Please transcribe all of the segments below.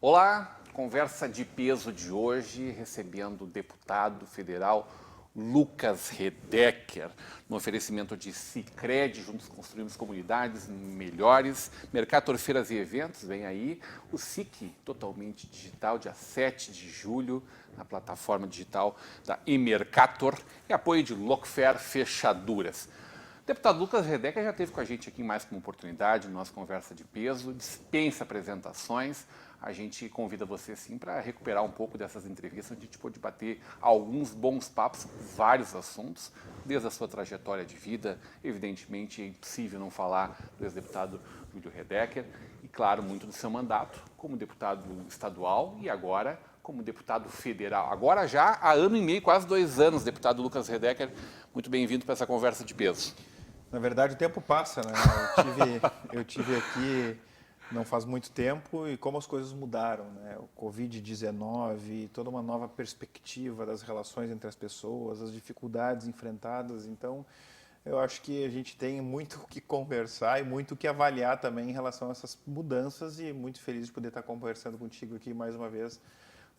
Olá, conversa de peso de hoje, recebendo o deputado federal Lucas Redecker, no oferecimento de Sicredi, juntos construímos comunidades melhores, Mercator Feiras e Eventos, vem aí, o SIC totalmente digital, dia 7 de julho, na plataforma digital da eMercator, e apoio de Locfer Fechaduras. O deputado Lucas Redecker já esteve com a gente aqui em mais uma oportunidade, nossa conversa de peso, dispensa apresentações. A gente convida você, sim, para recuperar um pouco dessas entrevistas. A gente pôde bater alguns bons papos, vários assuntos, desde a sua trajetória de vida. Evidentemente, é impossível não falar do ex-deputado Júlio Redecker e, claro, muito do seu mandato como deputado estadual e agora como deputado federal. Agora já há ano e meio, quase 2 anos, deputado Lucas Redecker. Muito bem-vindo para essa conversa de peso. Na verdade, o tempo passa, né? Eu tive aqui não faz muito tempo e como as coisas mudaram, né? O Covid-19, toda uma nova perspectiva das relações entre as pessoas, as dificuldades enfrentadas. Então, eu acho que a gente tem muito o que conversar e muito o que avaliar também em relação a essas mudanças e muito feliz de poder estar conversando contigo aqui mais uma vez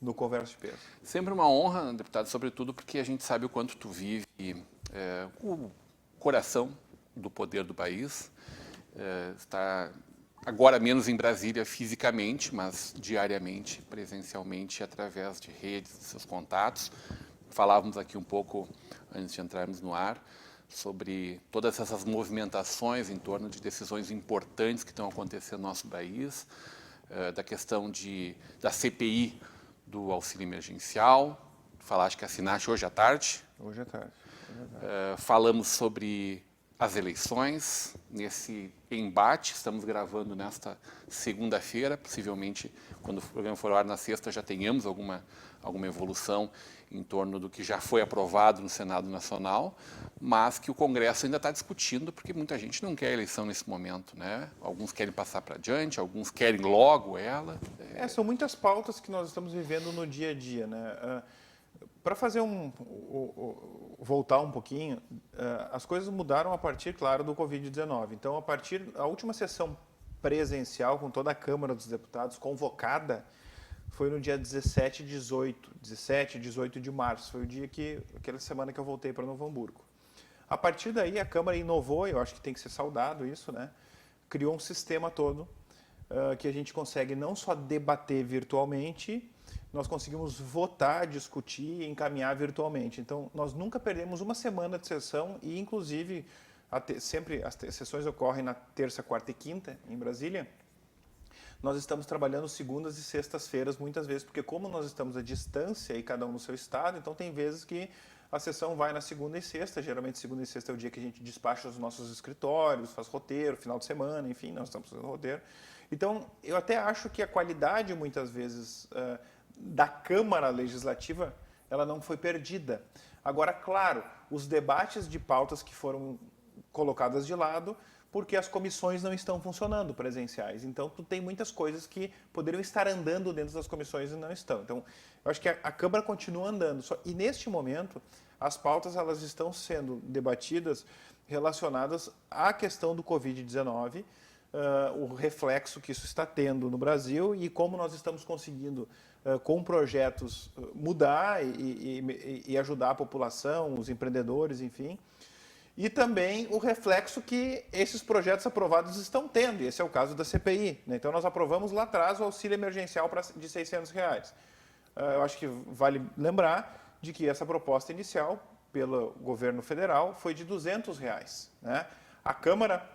no Conversa de Peso. Sempre uma honra, deputado, sobretudo porque a gente sabe o quanto tu vive o coração do poder do país, está agora menos em Brasília fisicamente, mas diariamente, presencialmente, através de redes, de seus contatos. Falávamos aqui um pouco, antes de entrarmos no ar, sobre todas essas movimentações em torno de decisões importantes que estão acontecendo no nosso país, da questão da CPI do auxílio emergencial. Falaste que assinaste hoje à tarde. Hoje à tarde. Falamos sobre as eleições, nesse embate. Estamos gravando nesta segunda-feira, possivelmente, quando o programa for ao ar na sexta, já tenhamos alguma evolução em torno do que já foi aprovado no Senado Nacional, mas que o Congresso ainda está discutindo, porque muita gente não quer eleição nesse momento, né? Alguns querem passar para adiante, alguns querem logo ela. São muitas pautas que nós estamos vivendo no dia a dia, né? Para fazer voltar um pouquinho, as coisas mudaram a partir, claro, do Covid-19. Então, a última sessão presencial com toda a Câmara dos Deputados convocada foi no dia 17 e 18 de março. Foi aquela semana que eu voltei para Novo Hamburgo. A partir daí, a Câmara inovou, eu acho que tem que ser saudado isso, né? Criou um sistema todo que a gente consegue não só debater virtualmente, nós conseguimos votar, discutir e encaminhar virtualmente. Então, nós nunca perdemos uma semana de sessão e, inclusive, sempre as sessões ocorrem na terça, quarta e quinta, em Brasília. Nós estamos trabalhando segundas e sextas-feiras, muitas vezes, porque como nós estamos à distância e cada um no seu estado, então tem vezes que a sessão vai na segunda e sexta. Geralmente, segunda e sexta é o dia que a gente despacha os nossos escritórios, faz roteiro, final de semana, enfim, nós estamos fazendo roteiro. Então, eu até acho que a qualidade, muitas vezes, da Câmara Legislativa, ela não foi perdida. Agora, claro, os debates de pautas que foram colocadas de lado, porque as comissões não estão funcionando presenciais. Então, tu tem muitas coisas que poderiam estar andando dentro das comissões e não estão. Então, eu acho que a Câmara continua andando. E neste momento, as pautas elas estão sendo debatidas relacionadas à questão do Covid-19, o reflexo que isso está tendo no Brasil e como nós estamos conseguindo, com projetos, mudar e ajudar a população, os empreendedores, enfim. E também o reflexo que esses projetos aprovados estão tendo, e esse é o caso da CPI. Né? Então, nós aprovamos lá atrás o auxílio emergencial de R$600. Eu acho que vale lembrar de que essa proposta inicial, pelo governo federal, foi de R$200. Né? A Câmara,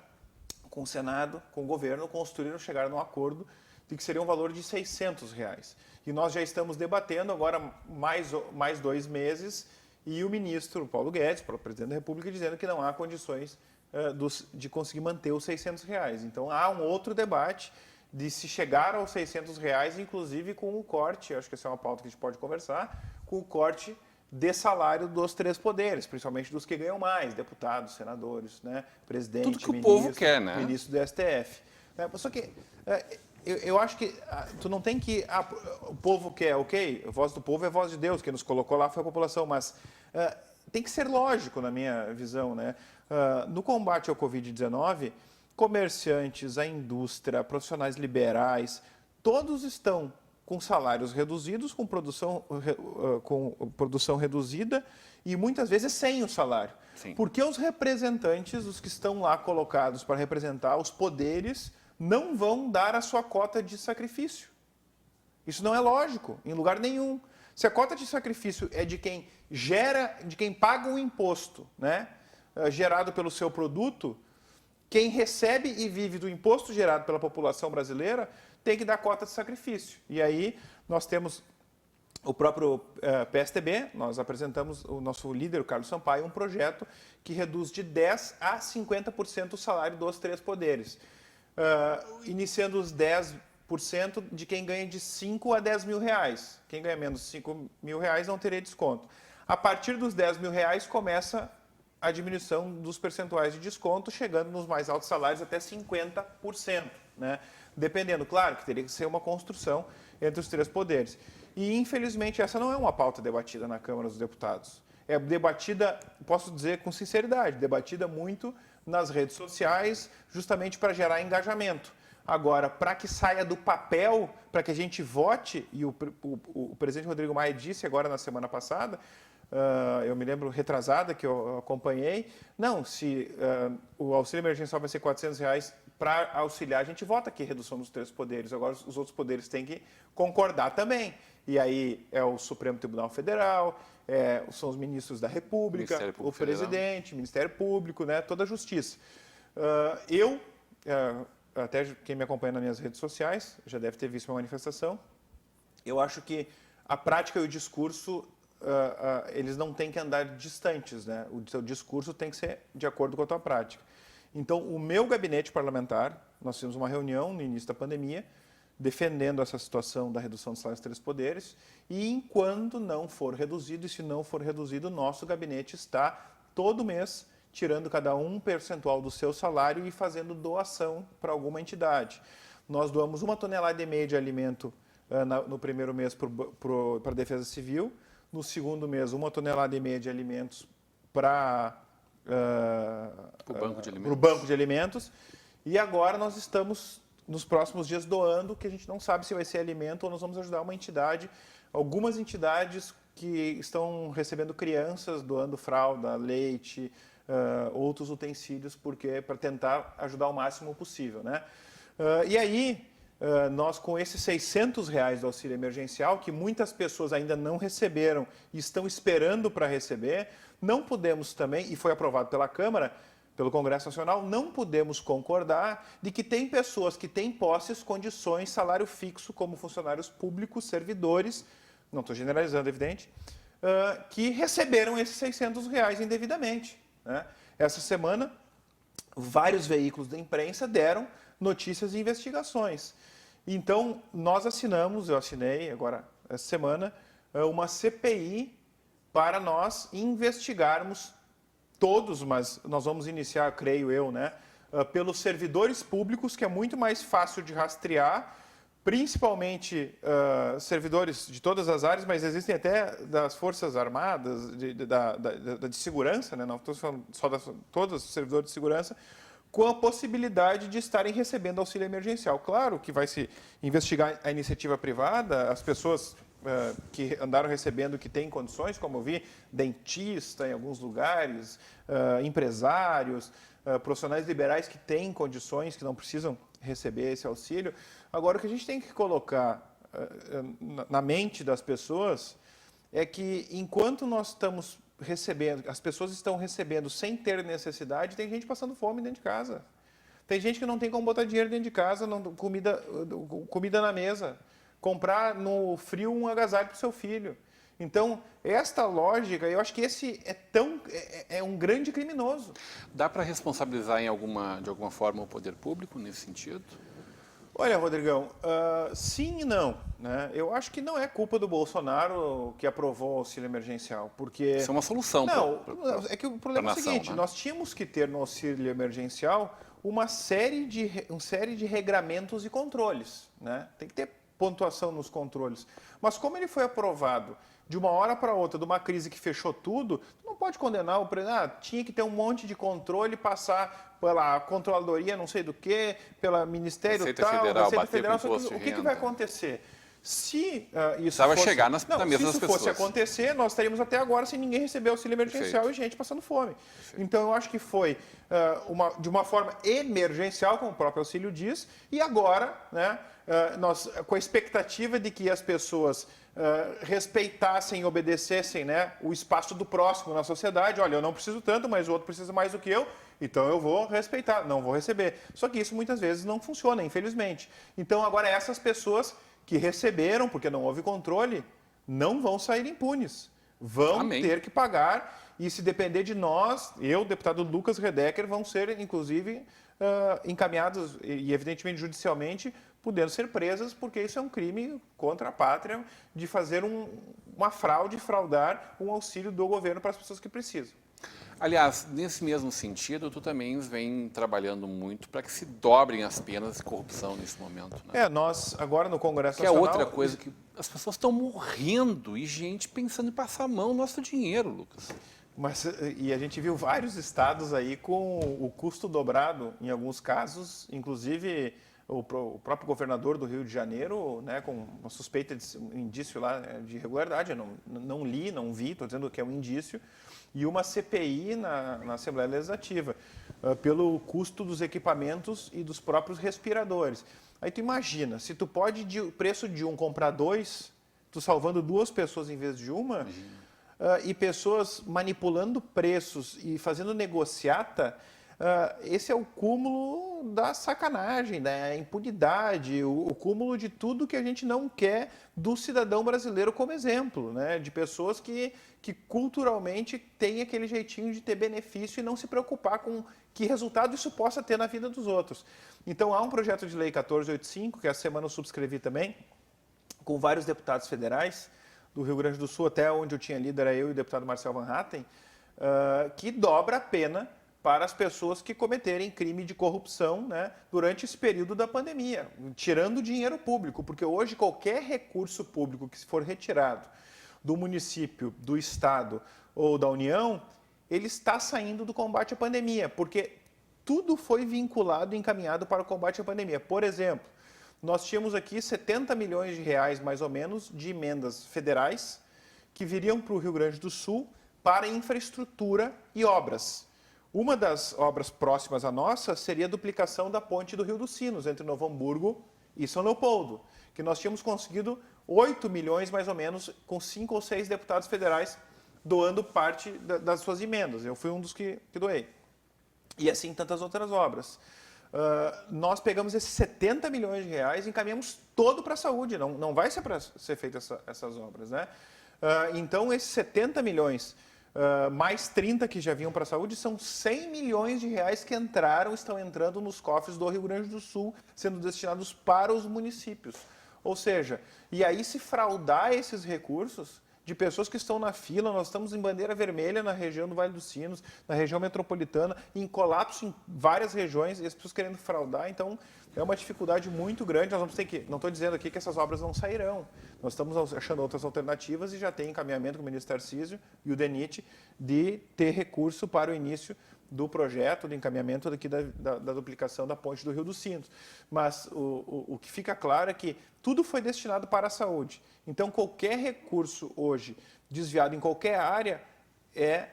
com o Senado, com o governo, chegaram num acordo de que seria um valor de R$600. E nós já estamos debatendo agora mais 2 meses, e o ministro Paulo Guedes, o presidente da República, dizendo que não há condições de conseguir manter os R$600. Então, há um outro debate de se chegar aos R$600, inclusive com o corte, acho que essa é uma pauta que a gente pode conversar, com o corte de salário dos três poderes, principalmente dos que ganham mais, deputados, senadores, né, presidente, Tudo que ministro, o povo quer, né? ministro do STF. Só que eu acho que tu não tem que... o povo quer, ok, a voz do povo é a voz de Deus, quem nos colocou lá foi a população, mas tem que ser lógico na minha visão, né? No combate ao Covid-19, comerciantes, a indústria, profissionais liberais, todos estão com salários reduzidos, com produção reduzida e muitas vezes sem o salário. Sim. Porque os representantes, os que estão lá colocados para representar os poderes, não vão dar a sua cota de sacrifício. Isso não é lógico, em lugar nenhum. Se a cota de sacrifício é de quem gera, de quem paga o imposto, né, gerado pelo seu produto, quem recebe e vive do imposto gerado pela população brasileira tem que dar cota de sacrifício. E aí nós temos o próprio PSTB, nós apresentamos, o nosso líder, o Carlos Sampaio, um projeto que reduz de 10% a 50% o salário dos três poderes. Iniciando os 10% de quem ganha de 5 a 10 mil reais. Quem ganha menos de 5 mil reais não teria desconto. A partir dos 10 mil reais começa a diminuição dos percentuais de desconto, chegando nos mais altos salários até 50%, né? Dependendo, claro, que teria que ser uma construção entre os três poderes. E, infelizmente, essa não é uma pauta debatida na Câmara dos Deputados. É debatida, posso dizer com sinceridade, debatida muito nas redes sociais, justamente para gerar engajamento. Agora, para que saia do papel, para que a gente vote, e o presidente Rodrigo Maia disse agora na semana passada, eu me lembro retrasada que eu acompanhei, não, se o auxílio emergencial vai ser R$400 para auxiliar, a gente vota aqui redução dos três poderes, agora os outros poderes têm que concordar também. E aí é o Supremo Tribunal Federal, são os ministros da República, o presidente, o Ministério Público, né, toda a justiça. Até quem me acompanha nas minhas redes sociais já deve ter visto uma manifestação, eu acho que a prática e o discurso, eles não têm que andar distantes, né? O seu discurso tem que ser de acordo com a tua prática. Então, o meu gabinete parlamentar, nós fizemos uma reunião no início da pandemia, defendendo essa situação da redução dos salários dos três poderes, e enquanto não for reduzido, e se não for reduzido, o nosso gabinete está todo mês tirando cada um percentual do seu salário e fazendo doação para alguma entidade. Nós doamos 1,5 tonelada de alimento no primeiro mês para a Defesa Civil, no segundo mês 1,5 tonelada de alimentos para o banco de alimentos, e agora nós estamos nos próximos dias doando, que a gente não sabe se vai ser alimento ou nós vamos ajudar uma entidade, algumas entidades que estão recebendo crianças, doando fralda, leite, outros utensílios, porque para tentar ajudar o máximo possível, né? E aí, nós com esses R$600 do auxílio emergencial, que muitas pessoas ainda não receberam e estão esperando para receber, não podemos também, e foi aprovado pela Câmara, pelo Congresso Nacional, não podemos concordar de que tem pessoas que têm posses, condições, salário fixo, como funcionários públicos, servidores, não estou generalizando, evidente, que receberam esses R$600 indevidamente, né? Essa semana, vários veículos da imprensa deram notícias e investigações. Então, eu assinei agora essa semana, uma CPI para nós investigarmos todos, mas nós vamos iniciar, creio eu, né, pelos servidores públicos, que é muito mais fácil de rastrear, principalmente servidores de todas as áreas, mas existem até das Forças Armadas, de segurança, né, não estou falando só todos os servidores de segurança, com a possibilidade de estarem recebendo auxílio emergencial. Claro que vai se investigar a iniciativa privada, as pessoas que andaram recebendo, que têm condições, como eu vi, dentista em alguns lugares, empresários, profissionais liberais que têm condições, que não precisam receber esse auxílio. Agora, o que a gente tem que colocar na mente das pessoas é que, enquanto nós estamos recebendo, as pessoas estão recebendo sem ter necessidade, tem gente passando fome dentro de casa. Tem gente que não tem como botar dinheiro dentro de casa, comida na mesa. Comprar no frio um agasalho para o seu filho. Então, esta lógica, eu acho que esse é um grande criminoso. Dá para responsabilizar de alguma forma o poder público nesse sentido? Olha, Rodrigão, sim e não, né? Eu acho que não é culpa do Bolsonaro que aprovou o auxílio emergencial, porque... Isso é uma solução Não, para é que o problema é o nação, seguinte, né? nós tínhamos que ter no auxílio emergencial uma série de regramentos e controles, né? Tem que ter pontuação nos controles. Mas como ele foi aprovado de uma hora para outra, de uma crise que fechou tudo, tu não pode condenar o presidente. Tinha que ter um monte de controle, passar pela controladoria, não sei do que, pela Ministério Receita tal, Federal, Receita bater Federal. com Só que, imposto de o que vai renda. acontecer? Se isso Precisava fosse, chegar na não, mesa se das isso fosse pessoas. acontecer, nós estaríamos até agora sem ninguém receber auxílio emergencial Perfeito. e gente passando fome. Então, eu acho que foi de uma forma emergencial, como o próprio auxílio diz, e agora, né, nós, com a expectativa de que as pessoas respeitassem e obedecessem, né, o espaço do próximo na sociedade. Olha, eu não preciso tanto, mas o outro precisa mais do que eu, então eu vou respeitar, não vou receber. Só que isso muitas vezes não funciona, infelizmente. Então, agora essas pessoas que receberam, porque não houve controle, não vão sair impunes. Vão Amém. ter que pagar e, se depender de nós, eu, deputado Lucas Redecker, vão ser, inclusive, encaminhados e, evidentemente, judicialmente, podendo ser presas, porque isso é um crime contra a pátria de fazer uma fraude, fraudar um auxílio do governo para as pessoas que precisam. Aliás, nesse mesmo sentido, tu também vem trabalhando muito para que se dobrem as penas de corrupção nesse momento. Né? Nós, agora no Congresso Que é Nacional... outra coisa que as pessoas estão morrendo e gente pensando em passar a mão no nosso dinheiro, Lucas. E a gente viu vários estados aí com o custo dobrado, em alguns casos, inclusive o próprio governador do Rio de Janeiro, né, com uma suspeita de um indício lá de irregularidade, eu não li, não vi, estou dizendo que é um indício, e uma CPI na Assembleia Legislativa, pelo custo dos equipamentos e dos próprios respiradores. Aí tu imagina, se tu pode, de preço de um, comprar dois, tu salvando duas pessoas em vez de uma, e pessoas manipulando preços e fazendo negociata, esse é o cúmulo da sacanagem, da impunidade, o cúmulo de tudo que a gente não quer do cidadão brasileiro como exemplo, né? De pessoas que culturalmente têm aquele jeitinho de ter benefício e não se preocupar com que resultado isso possa ter na vida dos outros. Então, há um projeto de lei 1485, que essa semana eu subscrevi também, com vários deputados federais do Rio Grande do Sul, até onde eu tinha lido, era eu e o deputado Marcel Van Hatten, que dobra a pena para as pessoas que cometerem crime de corrupção, né, durante esse período da pandemia, tirando dinheiro público, porque hoje qualquer recurso público que for retirado do município, do estado ou da União, ele está saindo do combate à pandemia, porque tudo foi vinculado e encaminhado para o combate à pandemia. Por exemplo, nós tínhamos aqui 70 milhões de reais, mais ou menos, de emendas federais que viriam para o Rio Grande do Sul para infraestrutura e obras. Uma das obras próximas à nossa seria a duplicação da ponte do Rio dos Sinos, entre Novo Hamburgo e São Leopoldo, que nós tínhamos conseguido 8 milhões, mais ou menos, com 5 ou 6 deputados federais doando parte das suas emendas. Eu fui um dos que doei. E assim tantas outras obras. Nós pegamos esses 70 milhões de reais e encaminhamos todo para a saúde, não vai ser para ser feitas essas obras, né? Então, esses 70 milhões... mais 30 que já vinham para a saúde, são 100 milhões de reais que estão entrando nos cofres do Rio Grande do Sul, sendo destinados para os municípios. Ou seja, e aí se fraudar esses recursos de pessoas que estão na fila, nós estamos em bandeira vermelha na região do Vale dos Sinos, na região metropolitana, em colapso em várias regiões, e as pessoas querendo fraudar, então é uma dificuldade muito grande. Nós vamos ter que, não estou dizendo aqui que essas obras não sairão, nós estamos achando outras alternativas e já tem encaminhamento com o ministro Tarcísio e o DENIT de ter recurso para o início do projeto, do encaminhamento daqui da duplicação da ponte do Rio dos Sinos. Mas o que fica claro é que tudo foi destinado para a saúde. Então, qualquer recurso hoje desviado em qualquer área é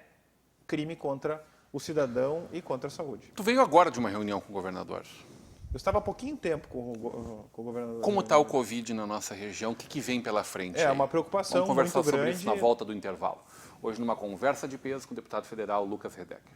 crime contra o cidadão e contra a saúde. Tu veio agora de uma reunião com o governador. Eu estava há pouquinho tempo com o governador. Como está o Covid na nossa região? O que vem pela frente? É aí? uma preocupação Vamos conversar muito sobre grande. isso na volta do intervalo. Hoje, numa conversa de peso com o deputado federal Lucas Redecker.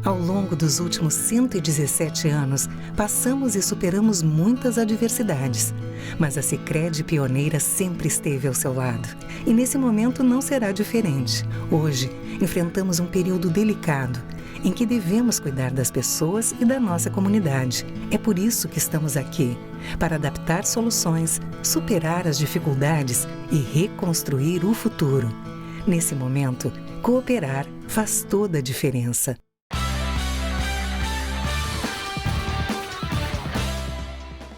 Ao longo dos últimos 117 anos, passamos e superamos muitas adversidades. Mas a Sicredi pioneira sempre esteve ao seu lado. E nesse momento não será diferente. Hoje, enfrentamos um período delicado, em que devemos cuidar das pessoas e da nossa comunidade. É por isso que estamos aqui, para adaptar soluções, superar as dificuldades e reconstruir o futuro. Nesse momento, cooperar faz toda a diferença.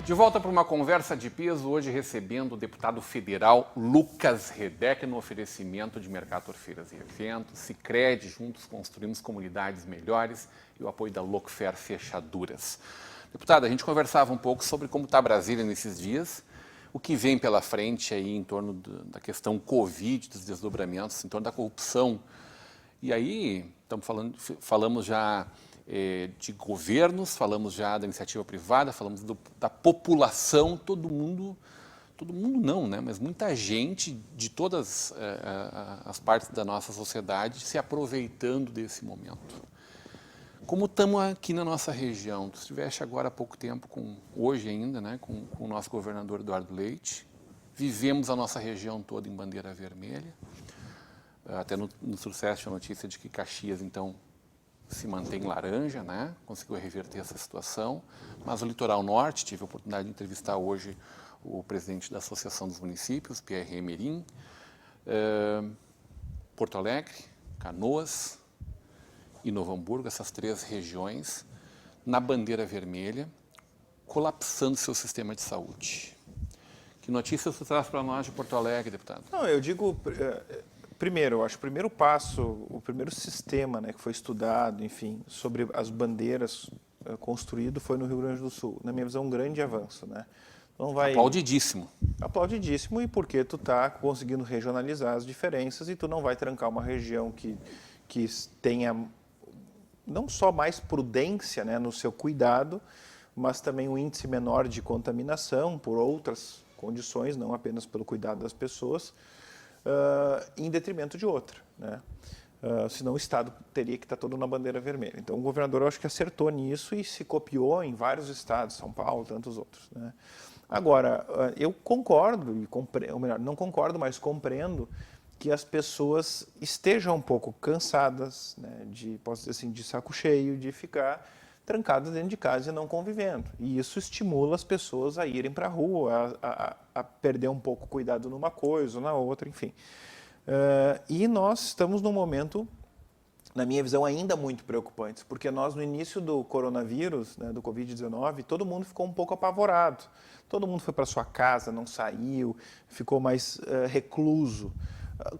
De volta para uma conversa de peso, hoje recebendo o deputado federal Lucas Redec no oferecimento de Mercator Feiras e Eventos, Sicredi, juntos construímos comunidades melhores e o apoio da Locfer Fechaduras. Deputado, a gente conversava um pouco sobre como está Brasília nesses dias, o que vem pela frente aí em torno da questão Covid, dos desdobramentos, em torno da corrupção. E aí, falamos já de governos, falamos já da iniciativa privada, falamos da população, todo mundo não, né? Mas muita gente de todas as partes da nossa sociedade se aproveitando desse momento. Como estamos aqui na nossa região, tu estiveste agora há pouco tempo, hoje ainda, né, com o nosso governador Eduardo Leite, vivemos a nossa região toda em bandeira vermelha, até no sucesso a notícia de que Caxias, então, se mantém laranja, né? Conseguiu reverter essa situação, mas o litoral norte, tive a oportunidade de entrevistar hoje o presidente da Associação dos Municípios, Pierre Emerim, Porto Alegre, Canoas e Novo Hamburgo, essas três regiões, na bandeira vermelha, colapsando seu sistema de saúde. Que notícias você traz para nós de Porto Alegre, deputado? Não, eu digo... Primeiro, eu acho que o primeiro passo, o primeiro sistema, né, que foi estudado, enfim, sobre as bandeiras construído foi no Rio Grande do Sul. Na minha visão, um grande avanço, né? Não vai... Aplaudidíssimo. Aplaudidíssimo, e porque tu está conseguindo regionalizar as diferenças e tu não vai trancar uma região que tenha não só mais prudência, né, no seu cuidado, mas também um índice menor de contaminação por outras condições, não apenas pelo cuidado das pessoas, em detrimento de outra, né? Senão o Estado teria que estar todo na bandeira vermelha. Então o governador, eu acho que acertou nisso e se copiou em vários estados, São Paulo, tantos outros, né? Agora, eu concordo, ou melhor, não concordo, mas compreendo que as pessoas estejam um pouco cansadas, né, posso dizer assim, de saco cheio, de ficar trancadas dentro de casa e não convivendo. E isso estimula as pessoas a irem para a rua, a perder um pouco o cuidado numa coisa ou na outra, enfim. E nós estamos num momento, na minha visão, ainda muito preocupante, porque nós, no início do coronavírus, né, do Covid-19, todo mundo ficou um pouco apavorado. Todo mundo foi para sua casa, não saiu, ficou mais recluso.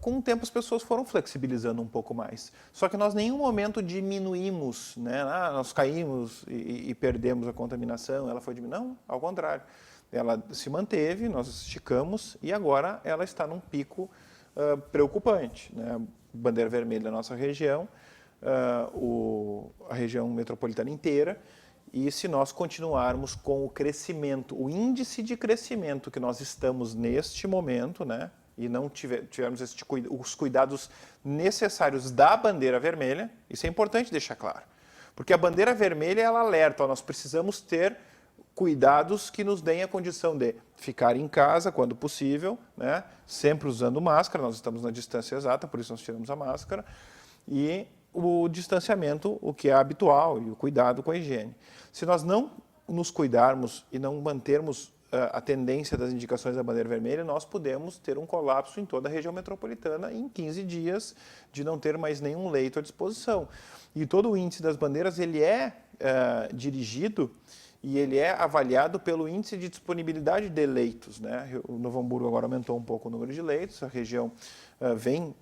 Com o tempo as pessoas foram flexibilizando um pouco mais. Só que nós em nenhum momento diminuímos, né? Nós caímos e perdemos a contaminação, ela foi diminuindo. Não, ao contrário. Ela se manteve, nós esticamos e agora ela está num pico preocupante, né? Bandeira vermelha da nossa região, a região metropolitana inteira. E se nós continuarmos com o crescimento, o índice de crescimento que nós estamos neste momento, né? E não tivermos os cuidados necessários da bandeira vermelha, isso é importante deixar claro. Porque a bandeira vermelha, ela alerta, nós precisamos ter cuidados que nos deem a condição de ficar em casa quando possível, né? Sempre usando máscara, nós estamos na distância exata, por isso nós tiramos a máscara, e o distanciamento, o que é habitual, e o cuidado com a higiene. Se nós não nos cuidarmos e não mantermos a tendência das indicações da bandeira vermelha, nós podemos ter um colapso em toda a região metropolitana em 15 dias de não ter mais nenhum leito à disposição. E todo o índice das bandeiras, ele é dirigido e ele é avaliado pelo índice de disponibilidade de leitos, né? O Novo Hamburgo agora aumentou um pouco o número de leitos, a região vem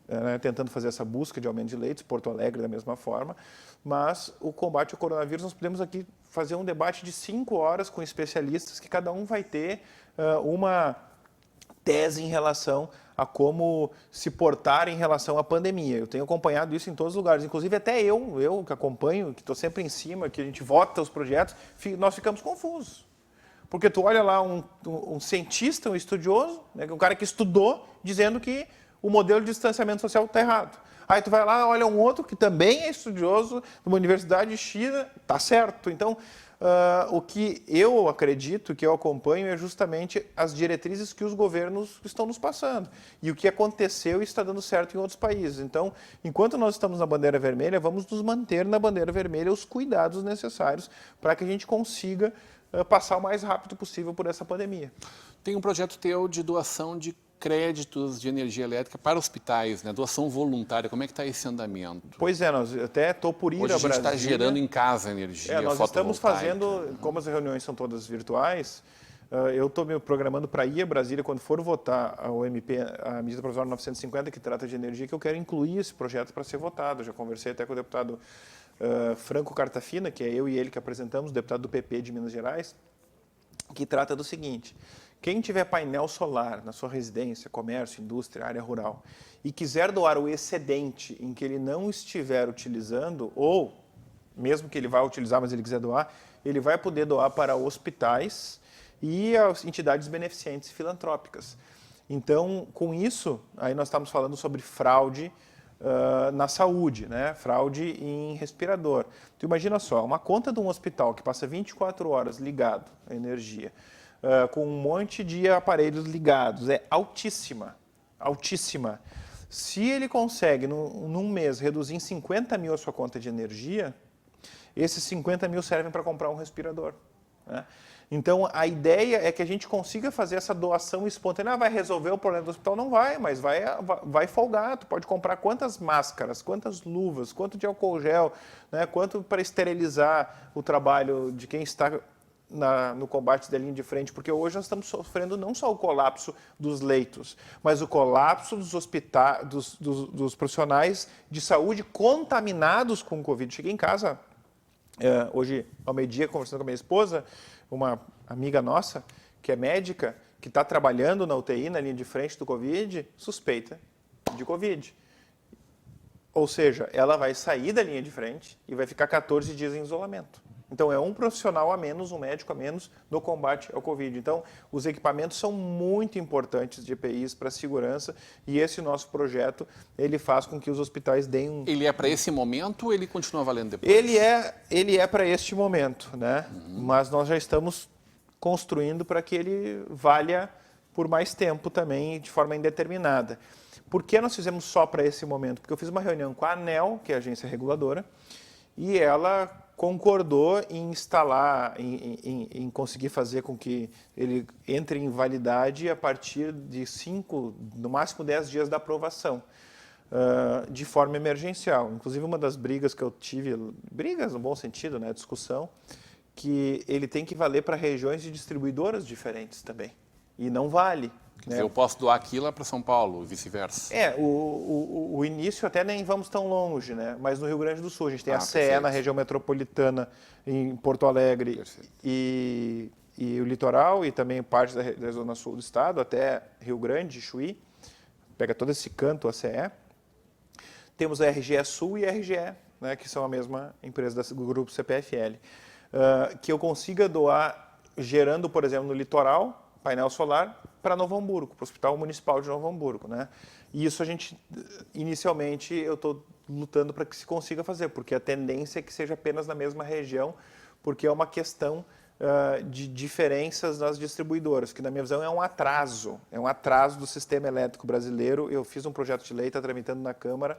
tentando fazer essa busca de aumento de leitos, Porto Alegre da mesma forma, mas o combate ao coronavírus, nós podemos aqui fazer um debate de 5 horas com especialistas, que cada um vai ter uma tese em relação a como se portar em relação à pandemia. Eu tenho acompanhado isso em todos os lugares, inclusive até eu que acompanho, que estou sempre em cima, que a gente vota os projetos, nós ficamos confusos. Porque tu olha lá um cientista, um estudioso, né, um cara que estudou, dizendo que o modelo de distanciamento social está errado. Aí tu vai lá, olha um outro que também é estudioso de uma universidade de China, tá certo. Então, o que eu acredito, que eu acompanho, é justamente as diretrizes que os governos estão nos passando. E o que aconteceu e está dando certo em outros países. Então, enquanto nós estamos na bandeira vermelha, vamos nos manter na bandeira vermelha os cuidados necessários para que a gente consiga passar o mais rápido possível por essa pandemia. Tem um projeto teu de doação de créditos de energia elétrica para hospitais, né? Doação voluntária. Como é que está esse andamento? Pois é, nós até estou por ir Hoje a a gente Brasília. está gerando em casa energia Nós estamos fotovoltaica. fazendo, como as reuniões são todas virtuais, eu estou me programando para ir a Brasília quando for votar o MP, a medida provisória 950, que trata de energia, que eu quero incluir esse projeto para ser votado. Eu já conversei até com o deputado Franco Cartafina, que é eu e ele que apresentamos, deputado do PP de Minas Gerais, que trata do seguinte: quem tiver painel solar na sua residência, comércio, indústria, área rural, e quiser doar o excedente em que ele não estiver utilizando, ou mesmo que ele vá utilizar, mas ele quiser doar, ele vai poder doar para hospitais e as entidades beneficentes e filantrópicas. Então, com isso, aí nós estamos falando sobre fraude na saúde, né? Fraude em respirador. Tu imagina só, uma conta de um hospital que passa 24 horas ligado à energia, com um monte de aparelhos ligados, é altíssima, altíssima. Se ele consegue, num mês, reduzir em 50 mil a sua conta de energia, esses 50 mil servem para comprar um respirador, né? Então, a ideia é que a gente consiga fazer essa doação espontânea. Vai resolver o problema do hospital? Não vai, mas vai folgar. Tu pode comprar quantas máscaras, quantas luvas, quanto de álcool gel, né? Quanto para esterilizar o trabalho de quem está no combate da linha de frente, porque hoje nós estamos sofrendo não só o colapso dos leitos, mas o colapso dos hospitais, dos profissionais de saúde contaminados com o Covid. Cheguei em casa hoje ao meio-dia conversando com a minha esposa, uma amiga nossa que é médica, que está trabalhando na UTI, na linha de frente do Covid, suspeita de Covid. Ou seja, ela vai sair da linha de frente e vai ficar 14 dias em isolamento. Então, é um profissional a menos, um médico a menos no combate ao Covid. Então, os equipamentos são muito importantes de EPIs para a segurança e esse nosso projeto, ele faz com que os hospitais deem um... Ele é para esse momento ou ele continua valendo depois? Ele é para este momento, né? Mas nós já estamos construindo para que ele valha por mais tempo também, de forma indeterminada. Por que nós fizemos só para esse momento? Porque eu fiz uma reunião com a ANEEL, que é a agência reguladora, e ela concordou em instalar, em conseguir fazer com que ele entre em validade a partir de 5, no máximo 10 dias da aprovação, de forma emergencial. Inclusive, uma das brigas que eu tive, brigas no bom sentido, né, discussão, que ele tem que valer para regiões de distribuidoras diferentes também, e não vale. Quer dizer, eu posso doar aquilo para São Paulo, vice-versa. O início até nem vamos tão longe, né? Mas no Rio Grande do Sul a gente tem a CE perfeito. na região metropolitana, em Porto Alegre e o litoral, e também parte da zona sul do estado, até Rio Grande, Chuí, pega todo esse canto, a CE. Temos a RGE Sul e a RGE, né, que são a mesma empresa do grupo CPFL. Que eu consiga doar, gerando, por exemplo, no litoral, painel solar para Novo Hamburgo, para o Hospital Municipal de Novo Hamburgo, né? E isso a gente, inicialmente, eu estou lutando para que se consiga fazer, porque a tendência é que seja apenas na mesma região, porque é uma questão de diferenças nas distribuidoras, que na minha visão é um atraso do sistema elétrico brasileiro. Eu fiz um projeto de lei, está tramitando na Câmara,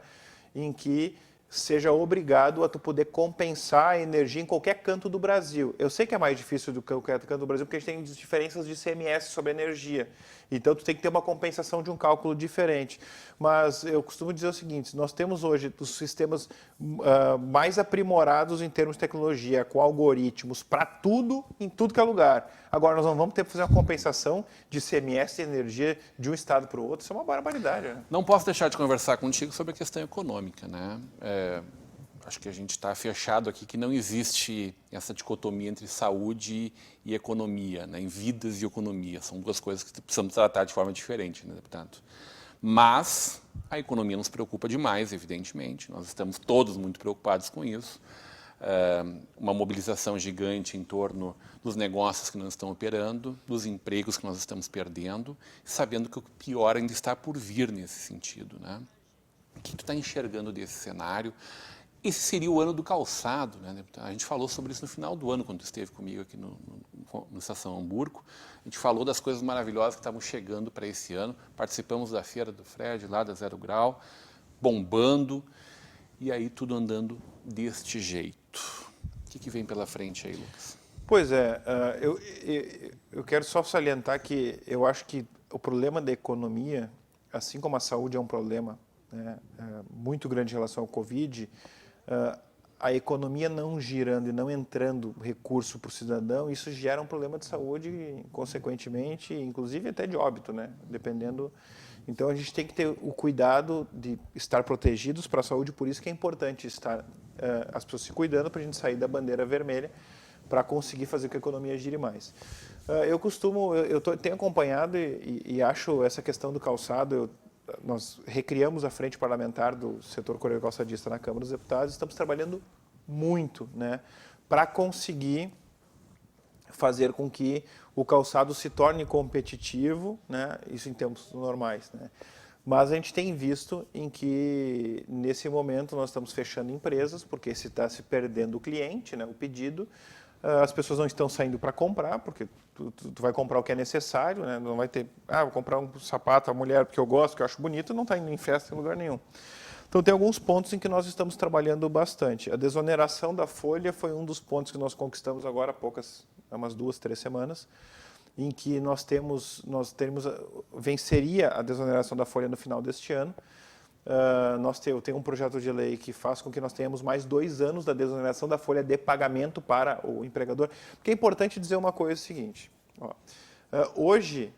em que seja obrigado a tu poder compensar a energia em qualquer canto do Brasil. Eu sei que é mais difícil do que qualquer canto do Brasil, porque a gente tem diferenças de ICMS sobre a energia. Então, tu tem que ter uma compensação de um cálculo diferente. Mas eu costumo dizer o seguinte: nós temos hoje os sistemas mais aprimorados em termos de tecnologia, com algoritmos para tudo, em tudo que é lugar. Agora, nós não vamos ter que fazer uma compensação de ICMS de energia de um estado para o outro. Isso é uma barbaridade, né? Não posso deixar de conversar contigo sobre a questão econômica, né? Acho que a gente está fechado aqui que não existe essa dicotomia entre saúde e economia, né? Em vidas e economia. São duas coisas que precisamos tratar de forma diferente, né, deputado? Mas a economia nos preocupa demais, evidentemente. Nós estamos todos muito preocupados com isso. Uma mobilização gigante em torno dos negócios que não estão operando, dos empregos que nós estamos perdendo, sabendo que o pior ainda está por vir nesse sentido, né? O que tu está enxergando desse cenário? Esse seria o ano do calçado, né? A gente falou sobre isso no final do ano, quando tu esteve comigo aqui no Estação Hamburgo. A gente falou das coisas maravilhosas que estavam chegando para esse ano. Participamos da Feira do Fred, lá da Zero Grau, bombando, e aí tudo andando deste jeito. O que vem pela frente aí, Lucas? Pois é, eu quero só salientar que eu acho que o problema da economia, assim como a saúde é um problema, né, muito grande em relação ao Covid, a economia não girando e não entrando recurso para o cidadão, isso gera um problema de saúde, consequentemente, inclusive até de óbito, né? Dependendo. Então a gente tem que ter o cuidado de estar protegidos para a saúde, por isso que é importante estar as pessoas se cuidando para a gente sair da bandeira vermelha para conseguir fazer com que a economia gire mais. Tenho acompanhado e acho essa questão do calçado. Nós recriamos a frente parlamentar do setor coreano calçadista na Câmara dos Deputados. Estamos trabalhando muito, né, para conseguir fazer com que o calçado se torne competitivo, né, isso em tempos normais, né. Mas a gente tem visto em que, nesse momento, nós estamos fechando empresas, porque se está se perdendo o cliente, né, o pedido, as pessoas não estão saindo para comprar, porque tu vai comprar o que é necessário, né? Não vai ter, vou comprar um sapato à mulher porque eu gosto, que eu acho bonito, não está indo em festa em lugar nenhum. Então, tem alguns pontos em que nós estamos trabalhando bastante. A desoneração da folha foi um dos pontos que nós conquistamos agora há umas 2, 3 semanas, em que venceria a desoneração da folha no final deste ano. Eu tenho um projeto de lei que faz com que nós tenhamos mais 2 anos da desoneração da folha de pagamento para o empregador. Porque é importante dizer uma coisa seguinte. Hoje,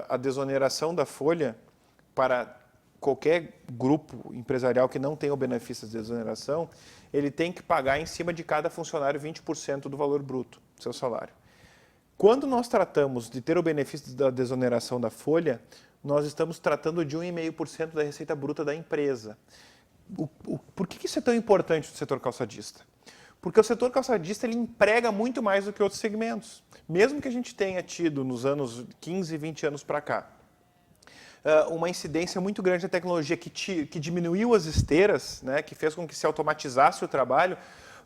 a desoneração da folha para qualquer grupo empresarial que não tenha o benefício de desoneração, ele tem que pagar em cima de cada funcionário 20% do valor bruto do seu salário. Quando nós tratamos de ter o benefício da desoneração da folha, nós estamos tratando de 1,5% da receita bruta da empresa. Por que isso é tão importante no setor calçadista? Porque o setor calçadista ele emprega muito mais do que outros segmentos. Mesmo que a gente tenha tido, nos anos 15, 20 anos para cá, uma incidência muito grande da tecnologia que diminuiu as esteiras, né, que fez com que se automatizasse o trabalho,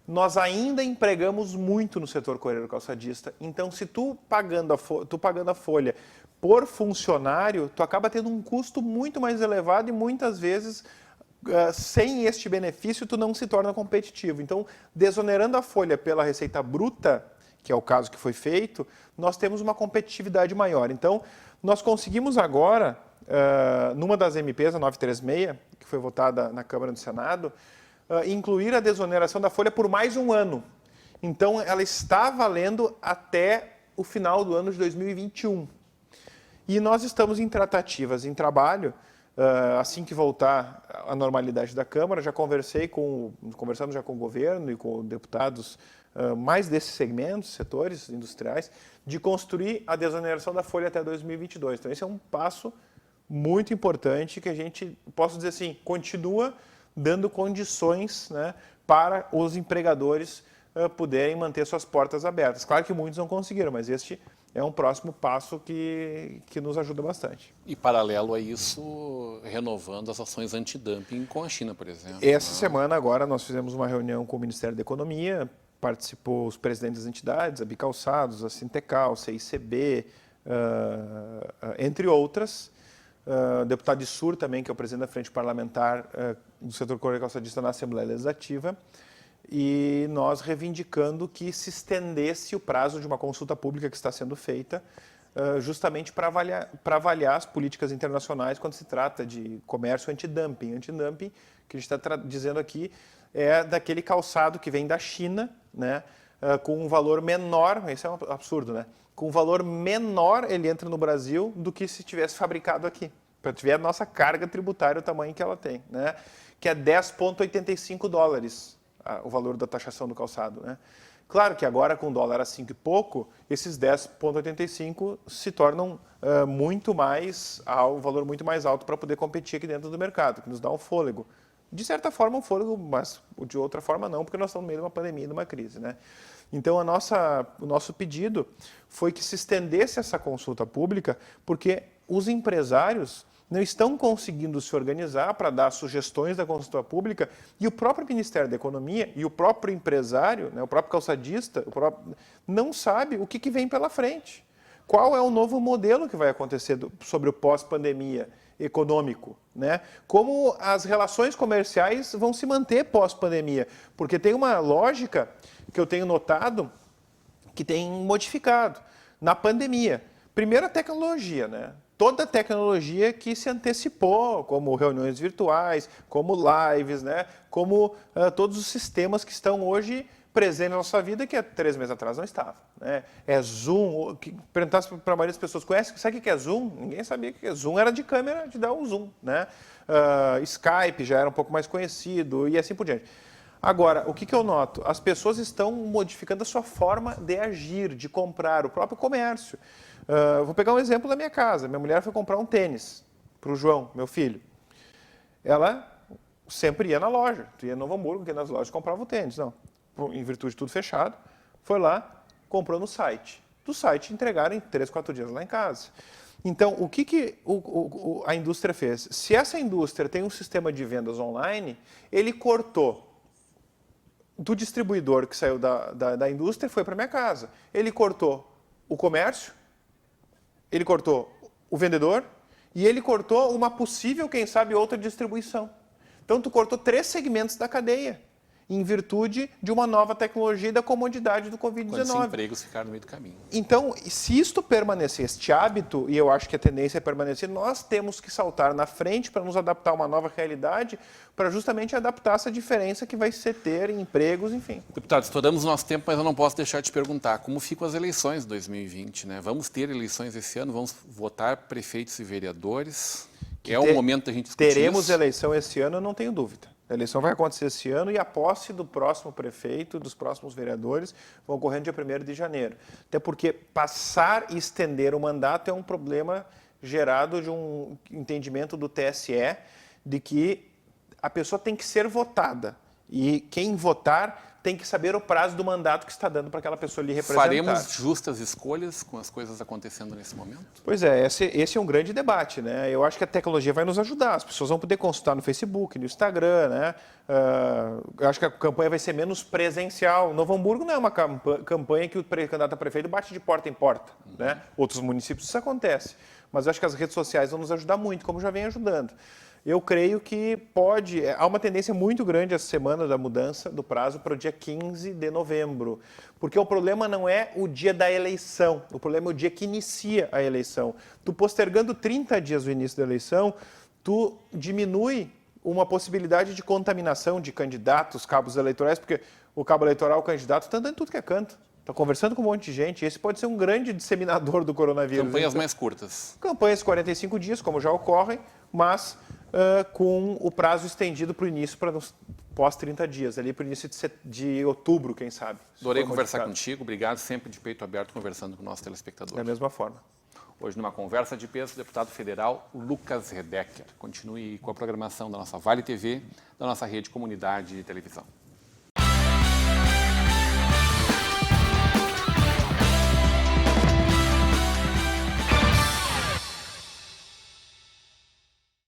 nós ainda empregamos muito no setor coreano calçadista. Então, se tu pagando a folha por funcionário, tu acaba tendo um custo muito mais elevado e muitas vezes, sem este benefício, tu não se torna competitivo. Então, desonerando a folha pela receita bruta, que é o caso que foi feito, nós temos uma competitividade maior. Então, nós conseguimos agora, numa das MPs, a 936, que foi votada na Câmara e no Senado, incluir a desoneração da folha por mais um ano. Então, ela está valendo até o final do ano de 2021. E nós estamos em tratativas, em trabalho, assim que voltar à normalidade da Câmara, conversamos já com o governo e com deputados mais desses segmentos, setores industriais, de construir a desoneração da folha até 2022. Então, esse é um passo muito importante que a gente, posso dizer assim, continua dando condições, né, para os empregadores poderem manter suas portas abertas. Claro que muitos não conseguiram, mas este é um próximo passo que nos ajuda bastante. E paralelo a isso, renovando as ações antidumping com a China, por exemplo. Essa semana agora nós fizemos uma reunião com o Ministério da Economia, participou os presidentes das entidades, a Bicalçados, a Sintecal, a CICB, entre outras. O deputado de Sur também, que é o presidente da Frente Parlamentar do setor coreano calçadista na Assembleia Legislativa, e nós reivindicando que se estendesse o prazo de uma consulta pública que está sendo feita, justamente para avaliar as políticas internacionais quando se trata de comércio antidumping. Antidumping, que a gente está dizendo aqui, é daquele calçado que vem da China, né, com um valor menor, isso é um absurdo, né? Com um valor menor ele entra no Brasil do que se tivesse fabricado aqui, para tiver a nossa carga tributária, o tamanho que ela tem, né? Que é 10,85 dólares o valor da taxação do calçado, né? Claro que agora com o dólar a 5 e pouco, esses 10,85 se tornam um valor muito mais alto para poder competir aqui dentro do mercado, que nos dá um fôlego. De certa forma um fôlego, mas de outra forma não, porque nós estamos no meio de uma pandemia e de uma crise, né? Então o nosso pedido foi que se estendesse essa consulta pública, porque os empresários não estão conseguindo se organizar para dar sugestões da consulta pública e o próprio Ministério da Economia e o próprio empresário, né, o próprio calçadista, não sabe o que vem pela frente. Qual é o novo modelo que vai acontecer sobre o pós-pandemia econômico, né? Como as relações comerciais vão se manter pós-pandemia, porque tem uma lógica que eu tenho notado que tem modificado na pandemia. Primeiro a tecnologia, né? Toda a tecnologia que se antecipou, como reuniões virtuais, como lives, né? Como todos os sistemas que estão hoje presentes na nossa vida que há 3 meses atrás não estava. Né? É Zoom, perguntasse para a maioria das pessoas, sabe o que é Zoom? Ninguém sabia o que é Zoom, era de câmera de dar um zoom. Né? Skype já era um pouco mais conhecido e assim por diante. Agora, o que eu noto? As pessoas estão modificando a sua forma de agir, de comprar, o próprio comércio. Vou pegar um exemplo da minha casa. Minha mulher foi comprar um tênis para o João, meu filho. Ela sempre ia na loja. Tu ia no Novo Hamburgo, que nas lojas comprava o tênis. Não, em virtude de tudo fechado, foi lá, comprou no site. Do site entregaram em 3, 4 dias lá em casa. Então, o que a indústria fez? Se essa indústria tem um sistema de vendas online, ele cortou do distribuidor que saiu da indústria, foi para minha casa. Ele cortou o comércio, ele cortou o vendedor e ele cortou uma possível, quem sabe, outra distribuição. Então, tu cortou 3 segmentos da cadeia, em virtude de uma nova tecnologia e da comodidade do Covid-19. Quantos empregos ficaram no meio do caminho. Então, se isto permanecer, este hábito, e eu acho que a tendência é permanecer, nós temos que saltar na frente para nos adaptar a uma nova realidade, para justamente adaptar essa diferença que vai ser ter em empregos, enfim. Deputado, estouramos o nosso tempo, mas eu não posso deixar de te perguntar, como ficam as eleições de 2020? Né? Vamos ter eleições esse ano, vamos votar prefeitos e vereadores? É o momento da gente discutir Teremos isso? eleição esse ano, eu não tenho dúvida. A eleição vai acontecer esse ano e a posse do próximo prefeito, dos próximos vereadores, vão ocorrer no dia 1º de janeiro. Até porque passar e estender o mandato é um problema gerado de um entendimento do TSE de que a pessoa tem que ser votada. E quem votar tem que saber o prazo do mandato que está dando para aquela pessoa lhe representar. Faremos justas escolhas com as coisas acontecendo nesse momento? Pois é, esse é um grande debate, né? Eu acho que a tecnologia vai nos ajudar. As pessoas vão poder consultar no Facebook, no Instagram, né? Eu acho que a campanha vai ser menos presencial. Novo Hamburgo não é uma campanha que o candidato a prefeito bate de porta em porta, né? Outros municípios isso acontece. Mas eu acho que as redes sociais vão nos ajudar muito, como já vem ajudando. Eu creio que há uma tendência muito grande essa semana da mudança do prazo para o dia 15 de novembro, porque o problema não é o dia da eleição, o problema é o dia que inicia a eleição. Tu postergando 30 dias o início da eleição, tu diminui uma possibilidade de contaminação de candidatos, cabos eleitorais, porque o cabo eleitoral, o candidato, está andando tudo que é canto. Está conversando com um monte de gente. Esse pode ser um grande disseminador do coronavírus. Campanhas mais curtas. Campanhas de 45 dias, como já ocorrem, mas com o prazo estendido para o início, para pós 30 dias, ali para o início de outubro, quem sabe. Adorei conversar contigo. Obrigado, sempre de peito aberto, conversando com o nosso telespectador. Da mesma forma. Hoje, numa conversa de peso, o deputado federal Lucas Redecker. Continue com a programação da nossa Vale TV, da nossa rede Comunidade de Televisão.